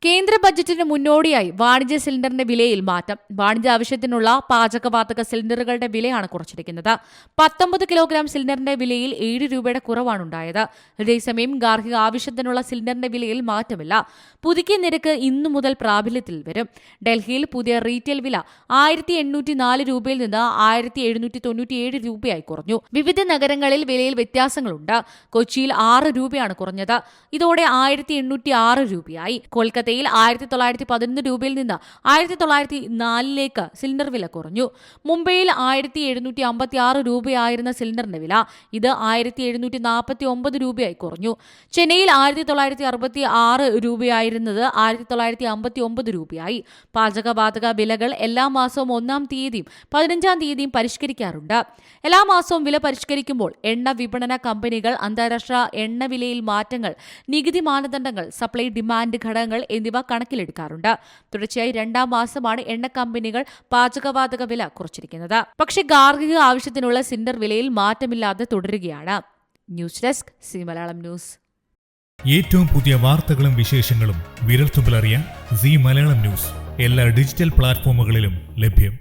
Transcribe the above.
കേന്ദ്ര ബജറ്റിന് മുന്നോടിയായി വാണിജ്യ സിലിണ്ടറിന്റെ വിലയിൽ മാറ്റം. വാണിജ്യ ആവശ്യത്തിനുള്ള പാചകവാതക സിലിണ്ടറുകളുടെ വിലയാണ് കുറച്ചിരിക്കുന്നത്. 19 കിലോഗ്രാം സിലിണ്ടറിന്റെ വിലയിൽ 7 രൂപയുടെ കുറവാണുണ്ടായത്. അതേസമയം ഗാർഹിക ആവശ്യത്തിനുള്ള സിലിണ്ടറിന്റെ വിലയിൽ മാറ്റമില്ല. പുതുക്കിയ നിരക്ക് ഇന്നു മുതൽ പ്രാബല്യത്തിൽ വരും. ഡൽഹിയിൽ പുതിയ റീറ്റെയിൽ വില 1804 രൂപയിൽ നിന്ന് 1797 രൂപയായി കുറഞ്ഞു. വിവിധ നഗരങ്ങളിൽ വിലയിൽ വ്യത്യാസങ്ങളുണ്ട്. കൊച്ചിയിൽ 6 രൂപയാണ് കുറഞ്ഞത്. ഇതോടെ 1806 രൂപയായി. കൊൽക്കത്ത 1911 രൂപയിൽ നിന്ന് 1904 സിലിണ്ടർ വില കുറഞ്ഞു. മുംബൈയിൽ 1756 രൂപയായിരുന്ന സിലിണ്ടറിന്റെ വില ഇത് 1749 രൂപയായി കുറഞ്ഞു. ചെന്നൈയിൽ 1966 രൂപയായിരുന്നത് 1959 രൂപയായി. പാചകവാതക വിലകൾ എല്ലാ മാസവും 1-ാം തീയതിയും 15-ാം തീയതിയും പരിഷ്കരിക്കാറുണ്ട്. എല്ലാ മാസവും വില പരിഷ്കരിക്കുമ്പോൾ എണ്ണ വിപണന കമ്പനികൾ അന്താരാഷ്ട്ര എണ്ണ വിലയിൽ മാറ്റങ്ങൾ, നികുതി മാനദണ്ഡങ്ങൾ, സപ്ലൈ ഡിമാൻഡ് ഘടകങ്ങൾ എന്നിവ കണക്കിലെടുക്കാറുണ്ട്. തുടർച്ചയായി 2-ാം മാസമാണ് എണ്ണ കമ്പനികൾ പാചകവാതക വില കുറച്ചിരിക്കുന്നത്. പക്ഷേ ഗാർഹിക ആവശ്യത്തിനുള്ള സിലിണ്ടർ വിലയിൽ മാറ്റമില്ലാതെ തുടരുകയാണ്. News desk C Malayalam news. ഏറ്റവും പുതിയ വാർത്തകളും വിശേഷങ്ങളും വിരൽത്തുമ്പിലറിയാൻ സി മലയാളം ന്യൂസ് എല്ലാ ഡിജിറ്റൽ പ്ലാറ്റ്ഫോമുകളിലും ലഭ്യം.